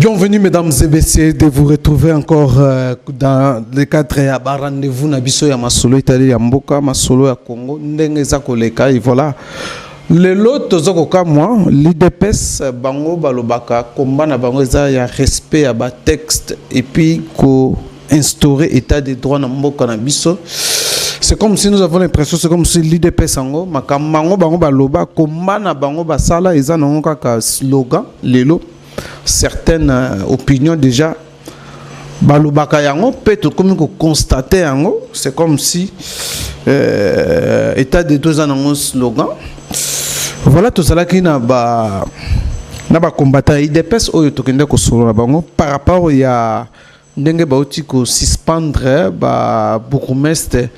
Bienvenue mesdames et messieurs de vous retrouver encore dans le cadre ya rendez-vous na biso ya masolo itali ya mboka masolo ya Congo ndenge za koleka et voilà le lot tozokoka moi l'IDPS bango balobaka combat na bango za ya respect ya ba texte et puis ko instaurer état de droit na mboka na biso. C'est comme si nous avons l'impression, c'est comme si l'IDPS ango makamango bango baloba combat na bango basala eza nango kaka slogan lelo. Certaines opinions déjà balobaka yango peut comme constater yango c'est comme si état de deux ans un slogan voilà tout ça là qui n'a ba combattant IDPS oyo tokende ko solo bango par rapport ya ndenge bauti ko suspendre ba bourgmestre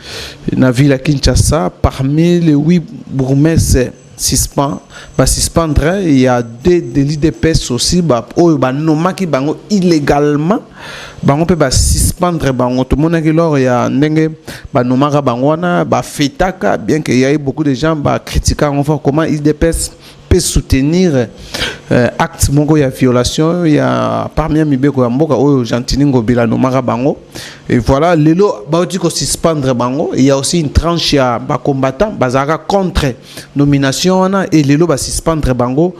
na ville à Kinshasa parmi les 8 bourgmestres suspendre il y a deux délits de l'IDPS aussi nomaki bango illégalement bango peut suspendre bango tout le monde qui lor il y a ndenge nomaka bango wana fetaka bien qu'il y a eu beaucoup de gens critiquer enfin comment l'IDPS peut soutenir acte moko ya violation il y a parmi mibeko ya mboka oyo Jantiningo bila nomaka bango et voilà lelo baoti ko suspendre bango il y a aussi une tranche ya ba combattant bazaka contre nomination wana et lelo ba suspendre bango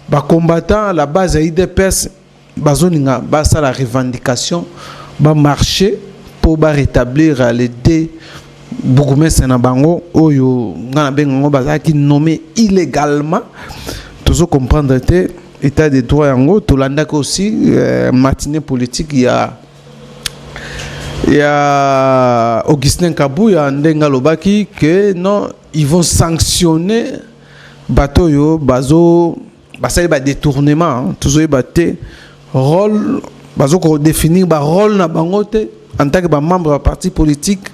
ba combattant à la base ya IDPS bazoninga basa la revendication ba marcher pour ba rétablir les deux bourgmestre na bango oyo ngana bengo bazaki nommé illégalement toujours comprendre te état de droit yango tolanda aussi matinée politique il y a Augustin Kabuya ndenga lobaki que non ils vont sanctionner bateau yo bazo basali ba détournement toujours baté rôle bazo ko définir ba rôle na bango te en tant que ba membre du parti politique.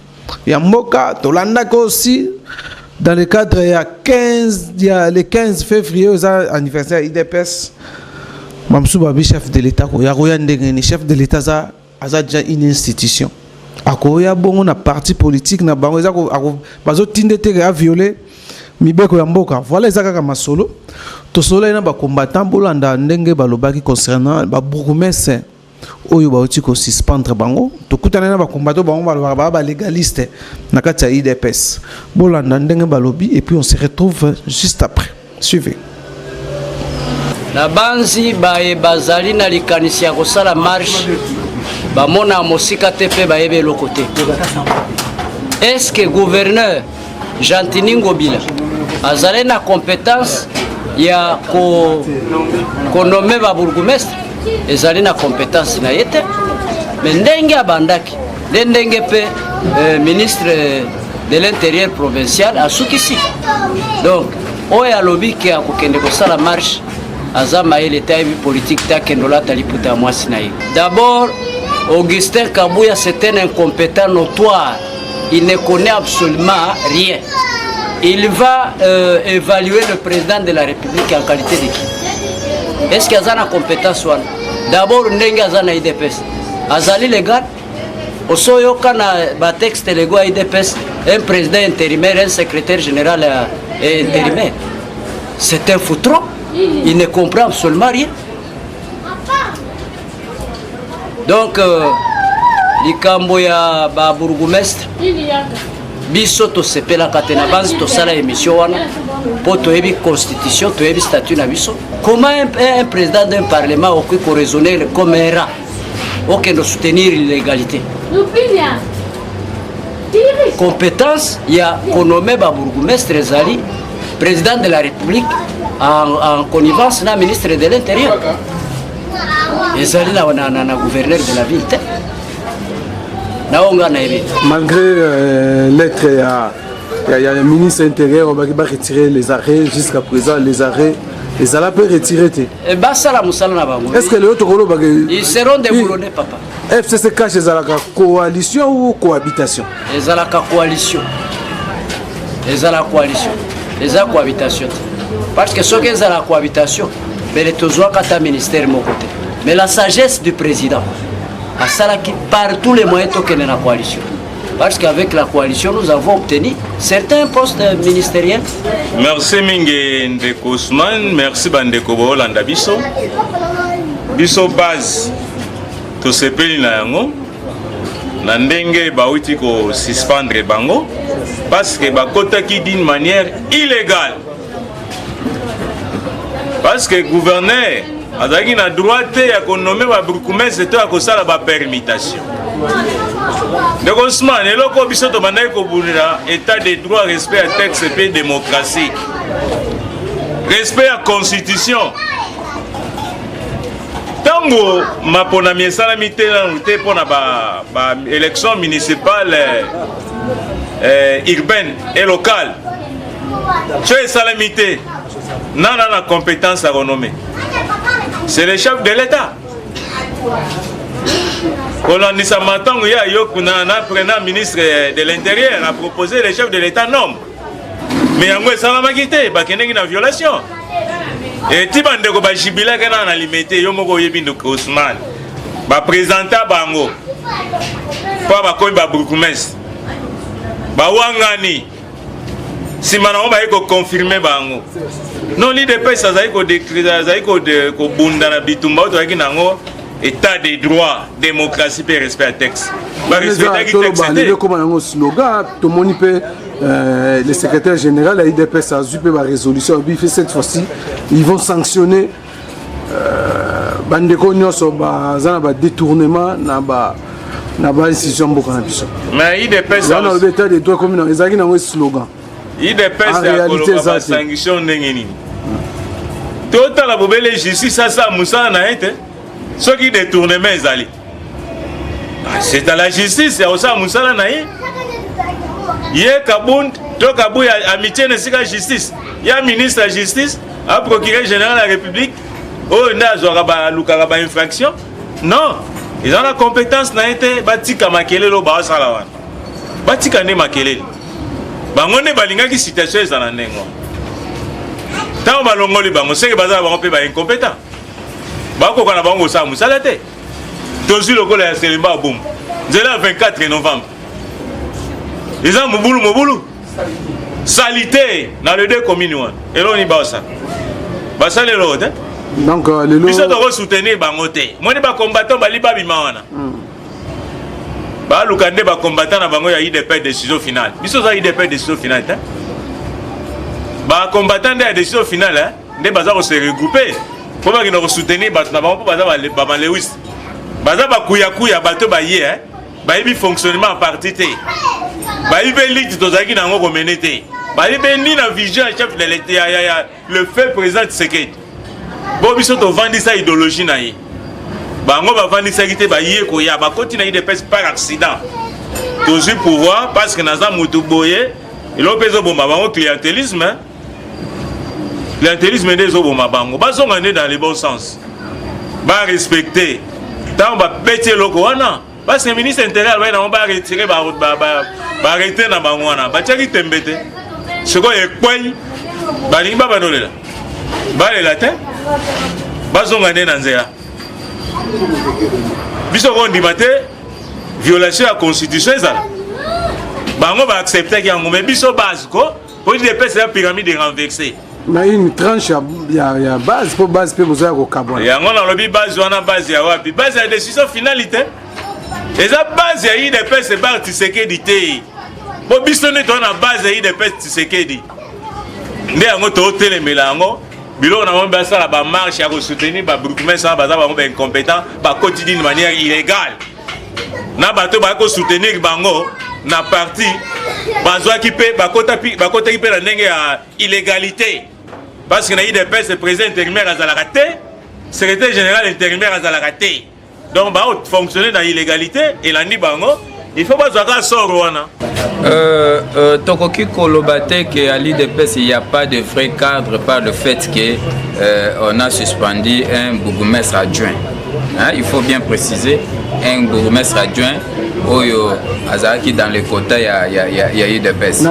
Il y a Moka, Tolanda aussi, dans le cadre, il y a le 15 février, aux anniversaire IDPS, Mamsou Babi, chef de l'État, il y a chef de l'État, a déjà une institution. Il y a bon un parti politique, il y a violé, voilà les agents solo. Tout cela, il y a des combattants, Bolanda, Ndenge, Balobaki concernant, Bourgmestre. Oyo baoti ko suspendre bango tokutana na ba combattant bango ba légaliste na kati ya IDPS bolanda ndenge balobi et puis on se retrouve juste après suivez na banzi bae bazali na likanisi ya kosala marche bamona mosika te pe baebe lokote est-ce que gouverneur Jantiningo Bila azali na compétence ya ko nommer ba bourgmestre ezali na compétence na yete mais ndenge abandaki ndenge pe ministre de l'intérieur provincial asukisi donc oya lobi ki akokende kosala marche azama ile taille politique ta kendola taliputa mwasi na ye d'abord Augustin Kabuya c'est un incompétent notoire il ne connaît absolument rien il va évaluer le président de la République en qualité de qui. Est-ce qu'il y a une compétence? D'abord, il y a une IDPS. Azali légal. Osoyo kana ba texte légal IDPS, un président intérimaire, un secrétaire général intérimaire. C'est un foutron. Il ne comprend absolument rien. Donc, likambo ya ba bourgmestre. Biso to sepela katena banzi to sala émission wana po to yebi constitution to yebi statut na biso comment un président d'un parlement peut raisonner comme un rat auquel de soutenir l'illégalité compétence il y a nommé ba bourgmestre Zali président de la République en connivence na ministre de l'Intérieur Zali na gouverneur de la ville. Malgré l'être, il y a le ministre intérieur qui va retirer les arrêts jusqu'à présent, les arrêts, les arrêts peuvent retirer. Est-ce que les autres ils seront déboulonnés, papa? FCC cache les coalition ou cohabitation? Les la coalition. Les la coalition. Les cohabitation. Parce que ceux qui ont la cohabitation, mais les tous ont ministère de mon côté. Mais la sagesse du président. À Salaki, par tous les moyens de la coalition. Parce qu'avec la coalition, nous avons obtenu certains postes ministériels. Merci Mingue Ndeko Ousmane, merci Bandeko Bolanda Bisso. biso base tosepeli na yango na ndenge bauti ko suspendre bango parce que bakotaki d'une manière illégale. Parce que gouverneur azaki na droit ya ko nommer ba bourgmestre to akosala ba permutation. Donc Ousmane eloko biso to bandai ko bunira état de droit, respect à texte et démocratie. Respect à constitution. Tango mapona miesala mité na pona ba élection municipale urbaine et locale. Tu es salamité. Non, la compétence à renommer. C'est le chef de l'État. Kolandi Samatango ya yokuna na prenant ministre de l'Intérieur a proposé le chef de l'État non. Mais yango salamakité ba kenengi na violation. Et tibande ko ba jibila kana na limité yo moko yebindo Ousmane. Ba présenter bango. Pa ba koy ba bourgmestre. Ba wangani. Si maintenant on va confirmer bango. Non, l'IDP ça va ko bunda na bitumba toaki nango état de droit, démocratie et respect à texte. Ba respecter qui texte. Il comme un slogan tout le monde peut le secrétaire général de l'IDP ça a zupe la résolution puis fait cette fois-ci ils vont sanctionner bande ko nyoso ba zana ba détournement na ba institution mboka na biso. Mais l'IDP ça on a l'état de droit comme ils ont un slogan. Il dépêche la sanction n'engeni. Total la bobele justice ça Moussa na été. Ceux qui détournent mes alliés. C'est à la justice c'est aussi Moussa na yi. Yé Kabound to Kabou amitié ne sika justice. Il y a ministre de la justice, a procureur général de la République. Oh na zora lukara ba infraction. Non, ils ont la compétence na été batika makele lo ba sala wana. Batika ne makele. Bango ne balingaki situation ezana ndengo. Tant balongoli bango seke bazala bango pe ba incompétent. Bako kana bango sa musala te. Tozu lokola ya Selemba boum. Nzela 24 novembre. Ils ont mobulu. Salité dans les deux communes. Et là on y va ça. Basa le lot. Donc le lot. Ils doivent soutenir bango te. Moi ne ba combattant bali ba bima wana. Ba lukande ba combattant na bango ya IDP décision finale. Biso za IDP décision finale hein. Ba combattant de décision finale hein. Nde baza ko se regrouper. Pour ba kino soutenir ba na bango baza ba Lewis. Baza ba kuya bato ba yé hein. Ba ibi fonctionnement en partie te. Ba ibi liste tozaki na ngo ko menete. Ba ibi ni na vision chef de l'État ya le fait présent Tshisekedi. Bo biso to vandi sa idéologie na ye. Bango ba vandi sa kité ba yé ko ya ba continue de pèse par accident. Toujours pouvoir parce que naza mutu boye, il a besoin bomba bango clientélisme hein. Clientélisme des oboma bango. Ba zonga né dans le bon sens. Ba respecter. Tant ba pété loko wana. Parce que le ministre intérieur va retirer va arrêter na bango wana. Ba tchaki tembete. Ce ko e kwai. Ba ni ba banolela. Ba le latin. Ba zonga né na nzela. Biso ko ndimate violation à constitution ça. Bango va accepter qu'il y a un biso base ko pour dire que c'est la pyramide renversée. Mais une tranche il y a base pour base pour vous au Cabon. Il y a un lobby base on a base ya wapi base la décision finalité. Et ça base ya IDP c'est bar Tshisekedi té. Bo biso ne to na base ya IDP Tshisekedi. Ndé yango to telemela yango bilo na mba sala ba marche ya ko soutenir ba bourgmestre ba za ba incompétent ba quotidien de manière illégale. Na bato ba ko soutenir bango na parti bazwa ki pe bakota ki pe na ndenge ya illégalité parce que na IDP c'est président intérimaire azalaka te secrétaire général intérimaire azalaka te donc ba fonctionner dans illégalité et la ni bango il faut bazwa ka soro wana tokoki kolobate que à l'IDPS il n'y a pas de vrai cadre par le fait que on a suspendu un bourgmestre adjoint. Hein, il faut bien préciser un bourgmestre adjoint Oyo Azaki dans les quotas il y a IDPS.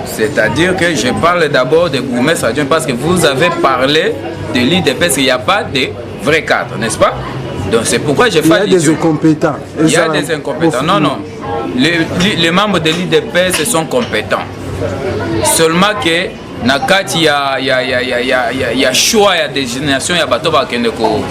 C'est-à-dire que je parle d'abord de bourgmestre adjoint parce que vous avez parlé de l'IDPS, il n'y a pas de vrai cadre, n'est-ce pas? Donc c'est pourquoi je fais. Il y a des incompétents. Il y a des incompétents. Non. Les membres de l'IDPS sont compétents. Seulement que na kati ya choix ya désignation ya bato bakende ko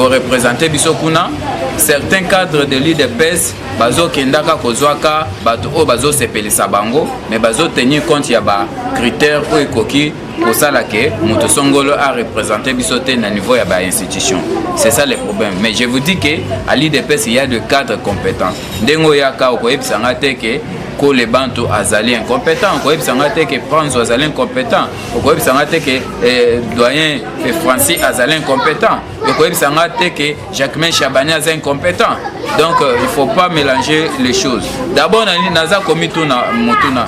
représenter biso kuna certains cadres de l'IDPS bazokendaka kozwaka bato oyo bazosepelisa bango mais bazotenir compte ya bacritère oyo ekoki kosala ke moto songolo a représenté biso te na niveau ya bainstitution. C'est ça le problème. Mais je vous dis que à l'IDPS il y a des cadres compétents. Ndengo yaka okoyebisanga te ke ko le bantu azali incompétent, okoyebisanga te ke Franz azali incompétent, okoyebisanga te ke doyen Francis azali incompétent, okoyebisanga te ke Jacquemain Chabani azali incompétent. Donc il faut pas mélanger les choses. D'abord naza komi tuna mutuna.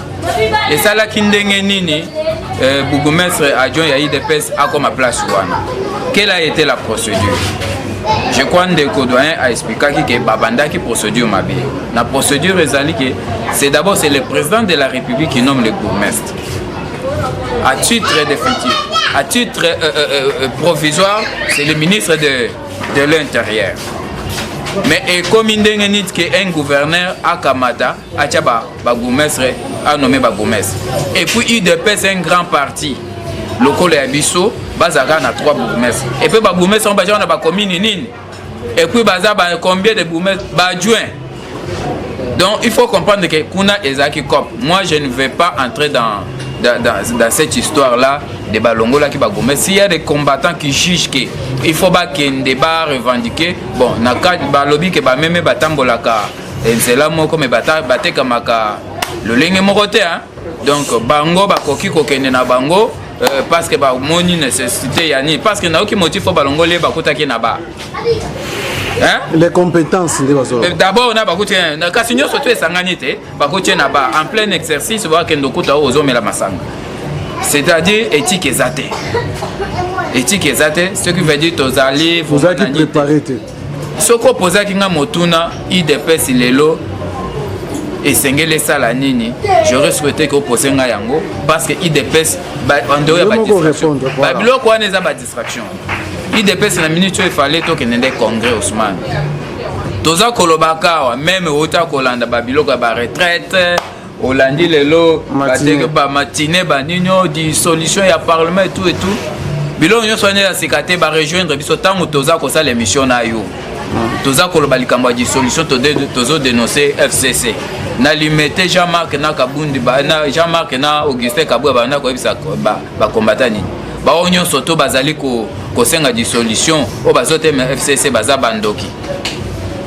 Et ça la kindenge nini bourgmestre adjoint ya IDPS a comme place wana. Quelle a été la procédure? Je crois que le doyen a expliqué que babanda qui procédure ma vie. La procédure c'est d'abord le président de la République qui nomme le bourgmestre. À titre définitif, à titre provisoire, c'est le ministre de l'Intérieur. Mais comme il dit qu'un gouverneur a Kamata, a bourgmestre a nommé bourgmestre. Et puis IDPS c'est un grand parti. Local et Abisso, Bazara a 3 bourgmestres. Et puis bourgmestres sont dans la commune. Et puis Bazara combien de bourgmestres adjoints. Donc il faut comprendre que Kuna Ezaki Kop. Moi je ne vais pas entrer dans cette histoire-là de Balongola qui va gourmet. S'il y a des combattants qui jugent qu'il faut qu'il y ait un débat revendiqué, bon, il y a un lobby qui va même batambolaka. Et c'est là moi comme baté kamaka le ligne moroté. Donc bango bakoki kokende na bango. Parce que moni nécessité yani parce que na aucun motif pour balongolé bakota ki na ba hein les compétences d'abord on a bakoti na kasinyo surtout esanganité bakoti na ba en plein exercice ba kendo kota ozo mela masanga c'est-à-dire éthique ezate ce qui veut dire tozali vous avez préparé ce qu'on pose ki nga motuna IDPS lelo et sengele sala nini j'aurais souhaité que poser nga yango parce que IDPS en dehors ya distraction babilo kwa neza ba distraction IDPS na minute il fallait to kende congrès Ousmane toza kolobaka même ota kolanda babilo ka ba retraite olandi lelo bateke ba matinée ba ninyo di solution ya parlement et tout bilo nyo soné la sécurité ba rejoindre biso tango toza ko sala émission na yo toza koloba likambo di solution tozo dénoncer FCC na limité Jean-Marc na Kabundi na Jean-Marc na Augustin Kabou na ko bisa ba combatani ba onyo soto bazali ko senga di solution o bazote FCC baza bandoki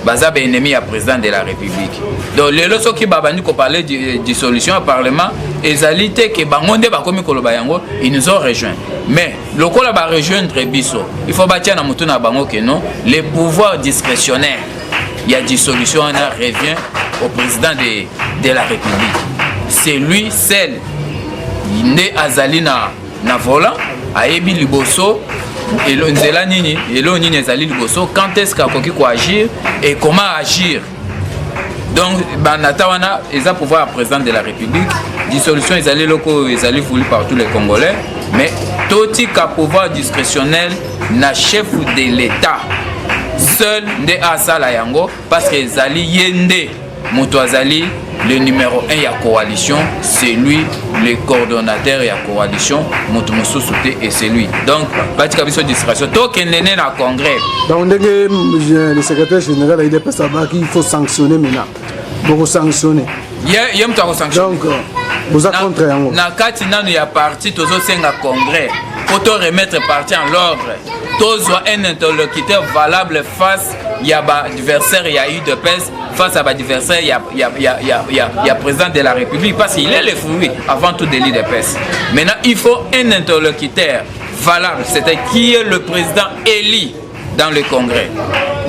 baza ba ennemi ya président de la République. Donc les loso qui babani ko parler de solution au parlement ezali te ke bangonde ba komi koloba yango ils nous ont rejoint. Mais lokola ba rejoindre biso il faut batia na mutu na bango que non les pouvoirs discrétionnaires il y a dissolution on revient au président de la République. C'est lui seul né azali na volant ayebi liboso elo nzela nini ezali liboso quand est-ce qu'il faut agir et comment agir. Donc banatawana eza pouvoir président de la République dissolution ezali loko ezali voulu par tous les Congolais mais toti ka pouvoir discrétionnel na chef de l'État seul nde asala yango parce que ezali yende moto azali le numéro 1 ya coalition, c'est lui le coordonnateur ya coalition moto mosusu te et c'est lui. Donc batika biso distraction to kenene na congrès. Donc le secrétaire général il est pas qu'il faut sanctionner maintenant. Pour sanctionner. Il y a mto ko sanctionner. Donc vous êtes contre yango. Na kati nanu ya parti tozo senga congrès. Pour remettre parti en l'ordre. Tozo un interlocuteur valable face ya ba adversaire ya UDPS face à l'adversaire, il y a président de la République parce qu'il est le fruit avant tout de l'IDPS. Maintenant, il faut un interlocuteur valable, c'est-à-dire qui est le président élu dans le Congrès.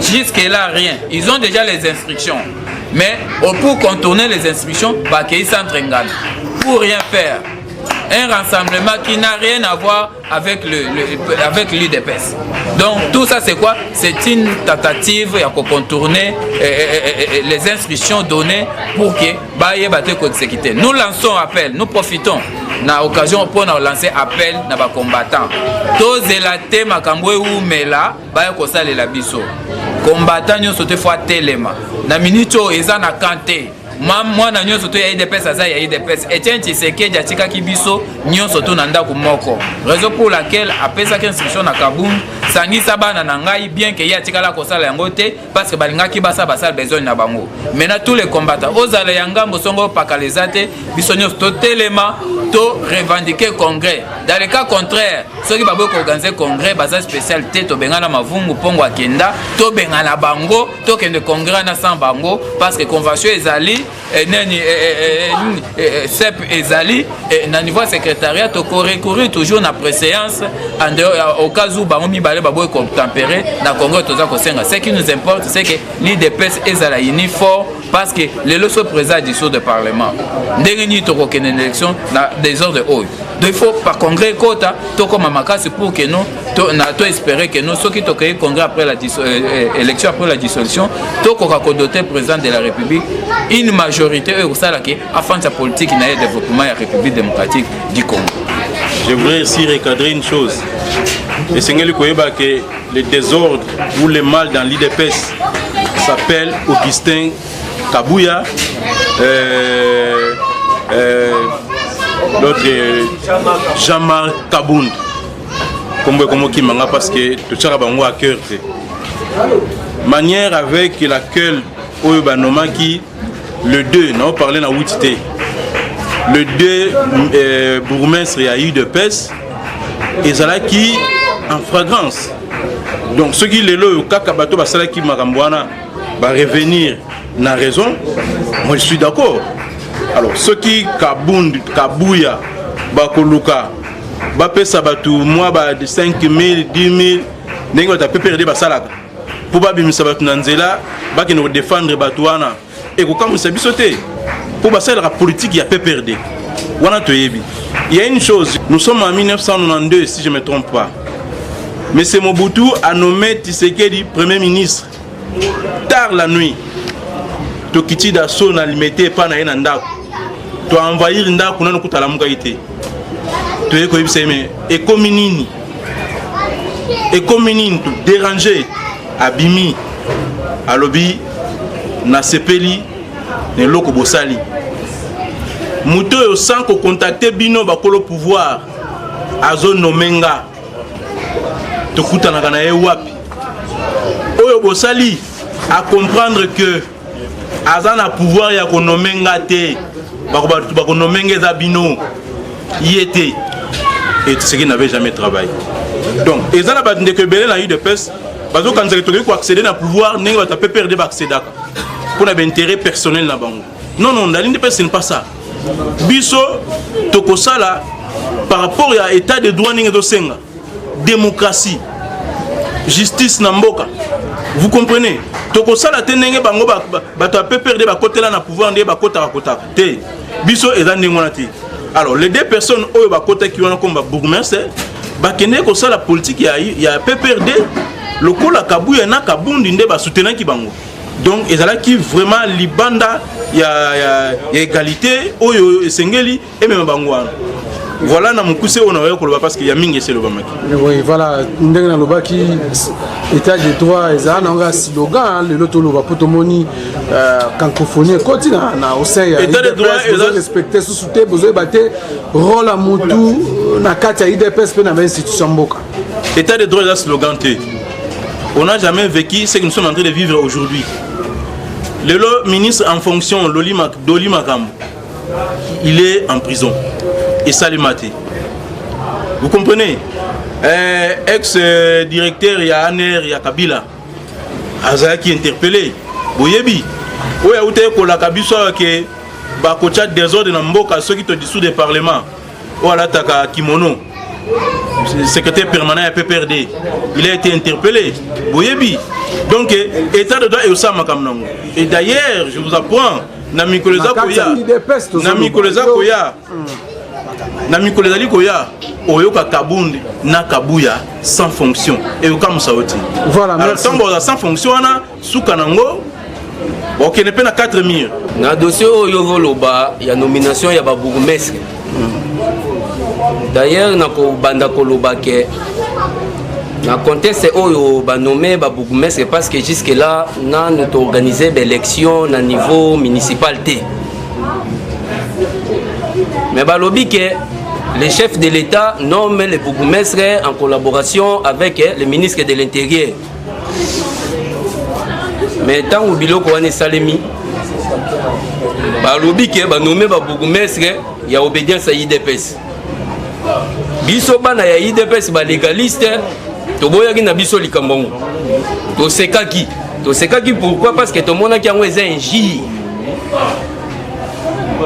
Jusque-là, rien. Ils ont déjà les instructions. Mais pour contourner les instructions, ils s'entraînent pour rien faire. Un rassemblement qui n'a rien à voir avec l'UDPS. Donc tout ça c'est quoi? C'est une tentative pour contourner les instructions données pour que Baye Baté Code Sécurité. Nous lançons appel, nous profitons na occasion pour lancer appel na ba combattants. Tous la thème Kambwe ou Mela Baye Kosale la biso. Combattants nous sauté fois telema. Na minute eza na kanté. mwana nyonso to ya IDPS aza ya IDPS Etienne Tshisekedi atikaki biso nyonso to na ndako moko raison pour laquelle apesaki instruction na Kabund sangisa bana na ngai bien que ya tikala kosala yango te parce que balingaki basala besoin na bango. Maintenant tous les combattants ozala yangambo songo pakaleza te biso nyonso to telema to revendiquer congrès. Dans le cas contraire ceux qui babo organiser congrès baza spécialité to bengana mavungu pongo akenda to bengana bango to kende congrès na sans bango parce que convention ezali CEP ezali na niveau secrétariat to recourir toujours na préséance en dehors au cas où bango mibale babo tempéré na congrès toza kosenga. Ce qui nous importe c'est que l'IDPS ezala uni fort parce que les leçons présents du de parlement ndenge ni to kokene élection na désordre haut. Donc il faut par congrès kota to comme makasi pour que nous to espérer que nous ceux qui to créer congrès après la élection après la dissolution to ko doter président de la République une majorité au ça là qui afin sa politique na développement la République démocratique du Congo. Je voudrais aussi recadrer une chose. Et c'est que le désordre ou le mal dans l'IDPS s'appelle Augustin Kabouya, l'autre Jean-Marc Kabound. Comme qui m'a parce que tout ça va à cœur. Manière avec laquelle Oyobanoma qui le 2, non parler dans Outité. Le 2 bourgmestre a eu de peste et ça qui en fragrance. Donc ceux qui les loient au Kakabato basala qui Marambouana va revenir na raison. Moi je suis d'accord. Alors ceux qui Kabound Kabouya Bakoluka Bapé Sabatou moi de 5 000 10 000 n'engo ta peut perdre basala pour babim Sabatou Nanzela ba qui nous défendre Batouana et comme ça bisoté pour passer la politique, il y a PPRD. Il y a une chose, nous sommes en 1992 si je ne me trompe pas. Mais c'est Mobutu a nommé Tshisekedi Premier ministre. Tard la nuit, Tokiti Dasso n'a limité pas na Nanda. Tu as envahi Nda pour nous la mugaïté. Tu es comme ça, mais écominini, dérangé, abimi, à lobby, na sepeli. Ne loko bosali muto yo sans ko contacter bino bakolo pouvoir azo nomenga to kutana kana e wapi oyo bosali à comprendre que azana pouvoir ya ko nomenga te bako nomenga za bino yete et ce qui n'avait jamais travaillé. Donc ezana ba ndeke belé la UDPS bazo kanzaki to ko accéder na pouvoir nenga ta perdre ba accéder pour un intérêt personnel là-bas. Non, non, la ligne de paix, ce n'est pas ça. Biso, Tokosala, par rapport à l'état de droit, démocratie, justice, Namboka. Vous comprenez? Tokosala, tenenge bango, bato peut perdre ba côté là, na pouvoir, ba kota kota. Te, biso et dans alors, les deux personnes, eux, ba kota qui ont comme bourgmestre, ba kende ko la politique, il y a PPRD, le coup la Kabou, il y a Kabundi, ba soutenant qui bango. Donc, il y a qui vraiment libanda, il y a égalité, oyo sengeli et même bangouan. Voilà, na mukuse on a parce qu'il y a mingi c'est le bamaki. Oui, voilà, ndengna loba qui état de droit ezana nga slogan le loto loba potomoni cancophonie continent na au sein état de droit et respecter sous souté besoin battre rôle à mutu na kati ya IDPS pe na institution mboka. État de droit est un slogan té. On n'a jamais vécu ce que nous sommes en train de vivre aujourd'hui. Le ministre en fonction, Doli Makam, il est en prison. Et ça l'est maté. Vous comprenez? Ex-directeur, il y a Aner, il y a Kabila. Aza qui est interpellé. Boyebi. Oui, vous avez dit que la Kabila qui a désordre dans Mboka, ceux qui te dissous des parlements. Voilà, Taka Kimono. Secrétaire permanent à PPRD, il a été interpellé. Boyebi. Donc, état de droit est au Sama Kamnango. Et d'ailleurs, je vous apprends, Namikoleza Koya, Namikoleza Koya, Oyoka Kabundi, Nakabuya, sans fonction. Et Oka Moussaouti. Voilà, alors, tant sans fonction, Soukanango, ok, n'est pas 4 000. Dans le dossier Oyovoloba, il y a nomination, il y a Bourgmestre. D'ailleurs, dans le banda Koloba, Dans le contexte où on nommé Bougumestre parce que jusque-là, on a organisé des élections au niveau municipal. Mais balobi que le chef de l'État nomme le Bougumestre en collaboration avec le ministre de l'Intérieur. Mais tant que Biloko wane salemi, balobi que nommé Bougumestre, il y a obédience à IDPS. Biso bana ya IDPS ba légaliste, to boyaki na biso likambongo. To sekaki pourquoi? Parce que to mona ki yango eza injure.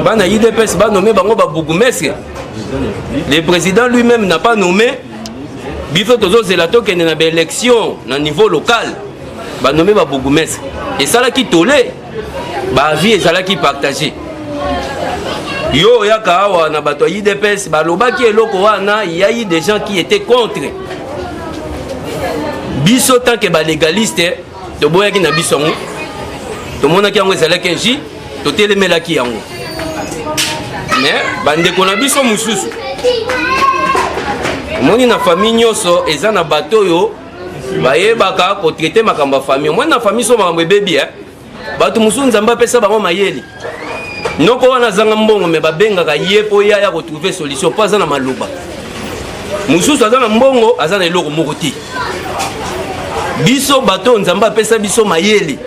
Bana IDPS ba nommé bango ba Bougumestre. Le président lui-même n'a pas nommé. Biso tozo zelato ke na ba élection na niveau local. Ba nommé ba Bougumestre. Et ça là qui tolé. Ba vie ezalaki partagé. Yo yaka awa na bato IDPS balobaki eloko wana, il y a eu des gens qui étaient contre. Biso tant que ba légaliste to boyaki na biso ngo. To monaki yango ezalaki inji, to telemelaki yango. Mais bandeko na biso mususu. Moni na famille nyoso eza na bato yo bayebaka ko traiter makamba famille. Moi na famille so makambo bebi bato mususu nzamba pesa bango mayeli. Noko wana zanga mbongo me babengaka ye po ya retrouver solution pas za na maloba. Mususu azana mbongo azana eloko moko ti. Biso bato nzamba pesa biso mayeli.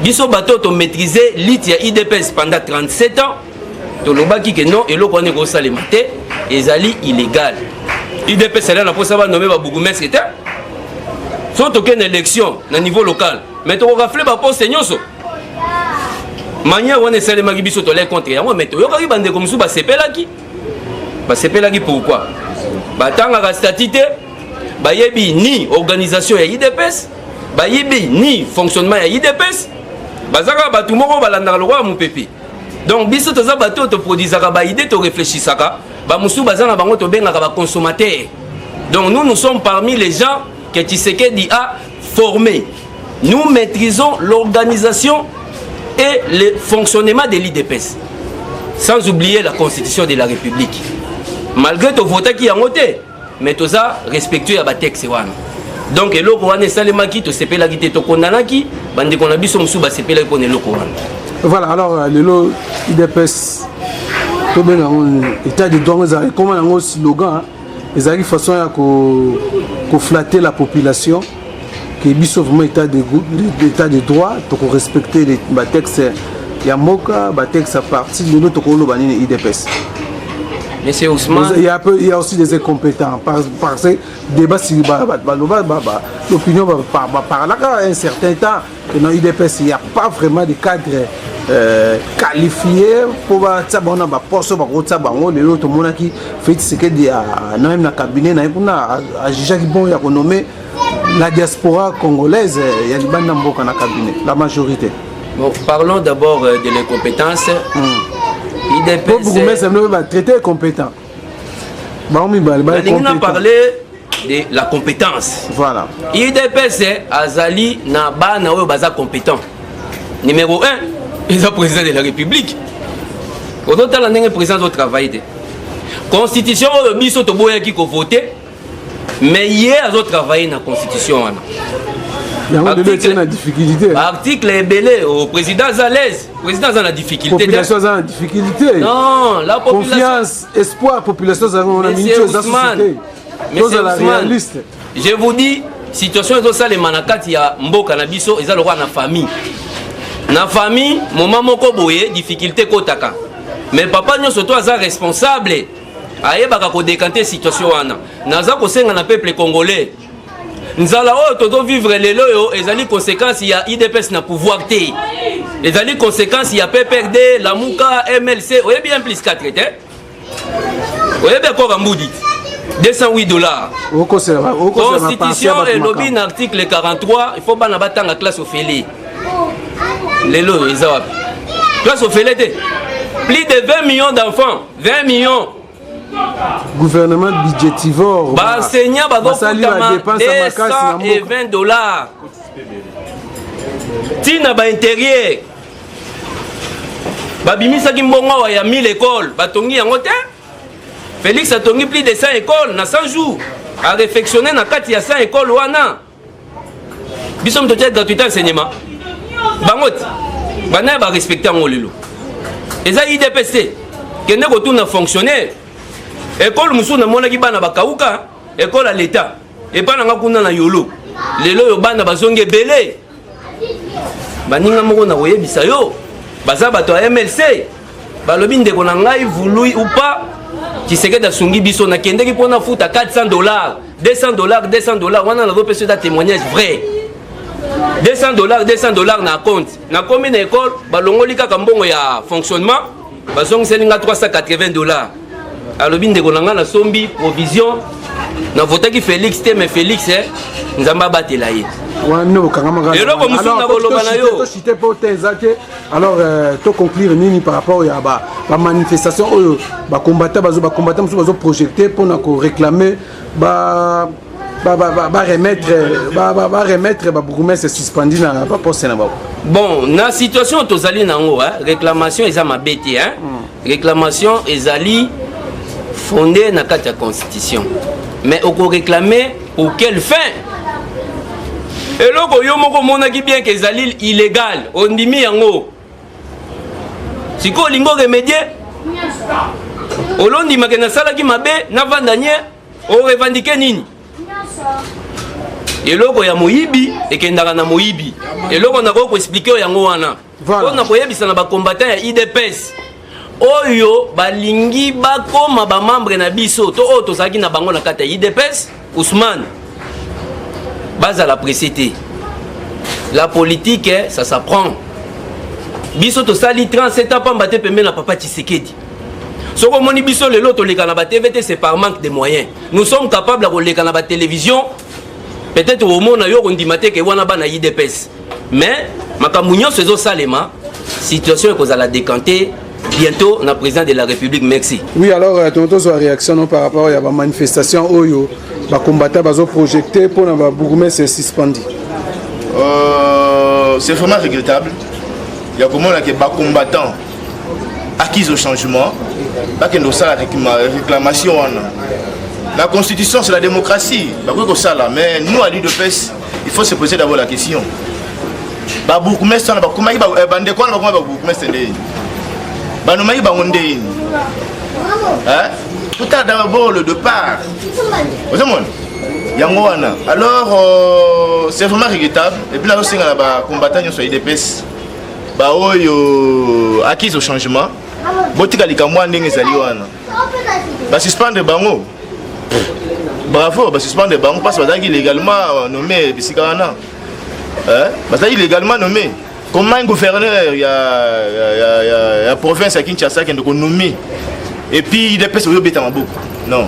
Biso bato to maîtriser lit ya IDPS pendant 37 ans. To lobaki que non eloko wana ko salema te ezali illégal. IDPS là na posa ba nommer ba Bougumestre te. Sont aucune élection na niveau local. Mais to rafle ba poste nyonso. Mania on essaie de magibiso to les contre yango mais to yokaki bande comme sou ba sepelaki pourquoi batanga ka statité ba yebi ni organisation ya IDPS ba yebi ni fonctionnement ya IDPS bazaka batu moko balanda lokwa mupepe donc biso toza bato to produisaka ba idée to réfléchissaka ba musu bazana bango to bengaka ba consommateur donc nous sommes parmi les gens que Tshisekedi a formés. Nous maîtrisons l'organisation et le fonctionnement de l'IDPS, sans oublier la constitution de la République. Malgré tout vote qui a voté, mais tout ça respectueux à la texte. Donc, le Rwanda Salemaki, to sepela qui te kondanaki, bande qu'on a vu son sous bas sepela qu'on est le Rwanda. Voilà, alors le IDPS, tout bien en état de droit, comment un slogan, ils arrivent façon à flatter la population. Que biso vraiment état de droit pour respecter les textes yamoka textes à partir de notre colobani IDPS. Monsieur Ousmane, il y a aussi des incompétents parce que débat si l'opinion par là à un certain temps que dans IDPS il n'y a pas vraiment de cadre qualifié pour ça bon ba poste ba ko ça bango le autre monde qui fait ce que dit na même na cabinet na kuna agija qui bon ya ko nommer la diaspora congolaise, il y a des bandes dans le cabinet, la majorité. Bon, parlons d'abord de l'incompétence. IDPS. Bougumestre va traiter compétent. On a parlé de la compétence. Voilà. IDPS Azali na bana oyo baza compétent. Numéro 1, il est président de la République. Autant la ndenge président au travail. Constitution oyo biso to boya ki ko voter. Mais hier, ils ont travaillé dans la constitution. Article est belé au président Zalès. Le président a la difficulté. La population a la difficulté. Non, la population. Confiance, espoir, population a la société. Je vous dis, situation est ça, les manakats, il y a Mboka Nabiso, ils ont le roi dans la famille. Dans la famille, maman moko boye, difficulté kotaka. Mais papa, nous sommes responsable. Ayebaka ko décanter situation wana naza ko senga na peuple congolais nzala o todo vivre lelo yo ezali conséquence ya IDPS na pouvoir té ezali conséquence ya PPRD la Muka MLC oye bien plus 4 té oye bien ko ngambudi $208 constitution et lobby na article 43 il faut bana batanga classe ofélé lelo ezawa classe ofélé té plus de 20 millions d'enfants 20 millions gouvernement budgétivore enseignant $220 tina ba intérieur babimisaki mbongo ya 1000 écoles batongi yango te Félix a tongi plus de 100 écoles na 100 jours à réflexionner na kati ya 100 école wana biso mtotia gratuité enseignement bangote bana ba respecter ngo lelo eza IDPS kende ko tuna fonctionnaire école musu na mona ki bana bakauka école à l'état et pas nga kuna na yolo lelo yo bana bazonge belé baninga moko na koyebisa yo baza bato ya MLC balobi ndeko na ngai voulu ou pas Tshisekedi asungi biso na kendeki pona futa $400 $200 wana na repese da témoignage vrai $200 na compte na commune na école balongoli kaka mbongo ya fonctionnement bazongiselinga $380 alobi ndeko na ngai na sombi provision na votaki Félix te mais Félix nzamba batela ye eloko musu na koloba na yo alors to conclure nini par rapport ya ba manifestation oyo ba combattant musu bazo projeter pour na ko réclamer ba remettre ba bourgmestre suspendu na ba poste na ba bon na situation tozali nango réclamation eza mabete réclamation ezali fondée na kati ya constitution mais oko réclamer pour quelle fin eloko yo moko monaki bien que ezali illégal ondimi yango siko olingo remédier olondimaka nasalaki mabe navandanie orevandike nini eloko ya moyibi ekendaka na moyibi eloko nakoki koexplike oyo yango wana mpona koyebisa na bacombattant ya IDPS oyo balingi bakoma bamembre na biso to oyo tozalaki na bango na kati ya IDPS Ousmane bazala pressé te la politique ça s'apprend biso tosali 37 ans pamba te pembe na papa Tshisekedi soko moni biso lelo toleka na ba TVT c'est par manque de moyens nous sommes capables de koleka na ba télévision peut-être au monde yo kondimate ke wana bana IDPS mais makambo nyonso ezo salema situation ekozala décanter bientôt na président de la République. Merci. Oui, alors tonton sa réaction par rapport à la manifestation oyo ba combattant bazo projeté pour na ba bourgmestre suspendu. C'est vraiment regrettable. Il y a comment là que ba combattant acquis au changement, pas que nous ça la réclamation la constitution c'est la démocratie. Ba ko ça là mais nous à l'UDPS, il faut se poser d'abord la question. Ba bourgmestre na ba comment ba bande quoi ba bourgmestre ndé. Banomaki bangonde tout à d'abord le départ alors c'est vraiment regrettable et puis là aussi on a combattant sur IDPS ba oyo acquis au changement botika likamwa ndenge ezali wana ba suspendre bango bravo ba suspendre bango parce que bazaki légalement nommé bisika wana bazaki légalement nommé. Comment un gouverneur il y a la province à Kinshasa qui est nommé et puis il dépêche au béton beaucoup. Non,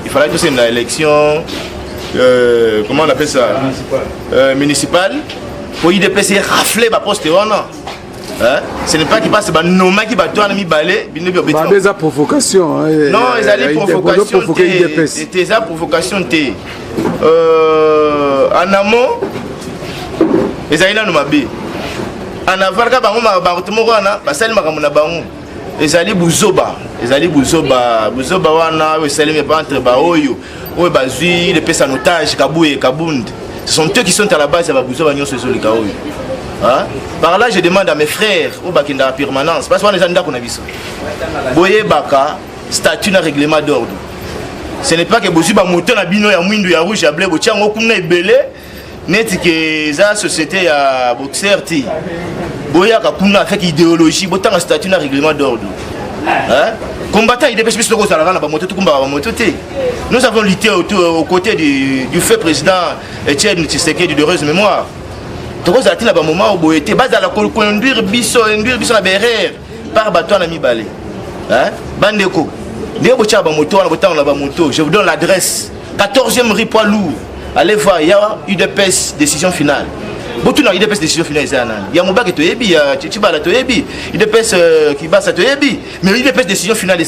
il fallait que c'est une élection comment on appelle ça municipale pour y dépêcher rafler ma poste ce n'est pas qu'il passe nomma qui va toi mi balé des provocations non ils allaient provocation c'était ça provocation en amont ils allaient là nomabé en avant ka bango bato wana basali makambo na bango ezali buzoba wana ezali pas entre ba oyo bazui les pesa otage kaboué kabund ce sont eux qui sont à la base ya buzoba nyonso ezolika oyo par là je demande à mes frères au bakinda permanence parce que on est ndako na biso boye baka statut na règlement d'ordre ce n'est pas que bozu ba moto na bino ya mwindu ya rouge ya bleu botiango kuna ebele net que za société ya boxer ti boya ka kuna avec idéologie botanga statut na règlement d'ordre combattant IDPS biso ko sala na ba moto tukumba ba moto te nous avons lutté aux côtés du feu président Etienne Tshisekedi de heureuse mémoire toko za ti na ba moment bo été base la conduire biso na berère par bateau na mibale bandeko ndeko bocha ba moto na botanga na ba moto je vous donne l'adresse 14e rue poids lourd. Allez voir, il y a UDPS décision finale. Beaucoup de UDPS décision finale, il y a Moubak et Toyebi, il y a Tchibala Toyebi, UDPS qui bat à Toyebi, mais UDPS décision finale,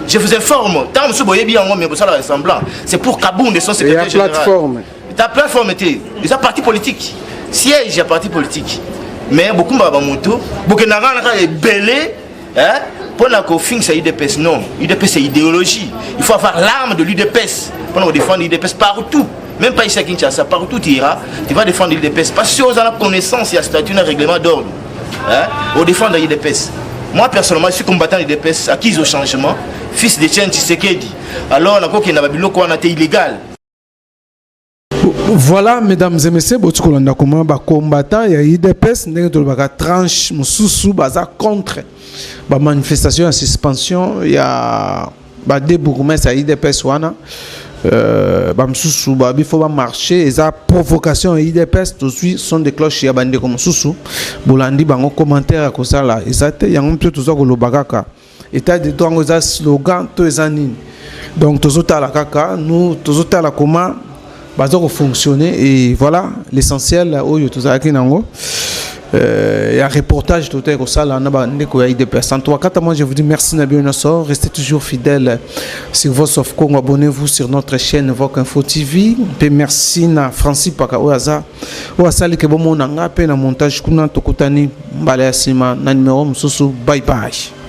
je vous informe, tant que vous voyez bien, mais vous savez semblant, c'est pour Kaboun de son secrétaire général. Ta plateforme était, déjà parti politique, siège à parti politique. Mais beaucoup de moto, beaucoup de belé, pour la confiance à UDPS, non, UDPS c'est idéologie. Il faut avoir l'arme de l'UDPS. pour défendre l'IDPS partout. Même pas ici à Kinshasa, partout tu iras, tu vas défendre l'IDPS. Parce que si on a la connaissance, il y a statut, un règlement d'ordre. On défend l'IDPS. Moi personnellement, je suis combattant l'IDPS, acquis au changement, fils de Tien Tshisekedi. Alors, on a été illégal. Voilà, mesdames et messieurs, botukolanda comment ba combattant ya IDPS ndenge to ba tranche mususu baza contre ba manifestation à suspension ya ba deux bourgmestres à IDPS wana ba mususu ba bifo ba marcher eza provocation à IDPS to suit son de cloche ya bande comme mususu bolandi bango commentaire ko sala ezate yango mpe tozo ko lobakaka état de droit ngo za slogan to ezanini donc tozota la kaka nous tozota la comment bazo fonctionner et voilà l'essentiel oyo tozaki nango il y a un reportage total comme ça là na ba ndeko ya IDPS en toi kata moi je vous dis merci na bien sort restez toujours fidèles sur Voice of Congo, abonnez-vous sur notre chaîne Voc Info TV et merci na Francis Paka oaza oasali ke bomo na nga pe na montage kuna tokutani mbala ya sima na numéro mususu bye bye.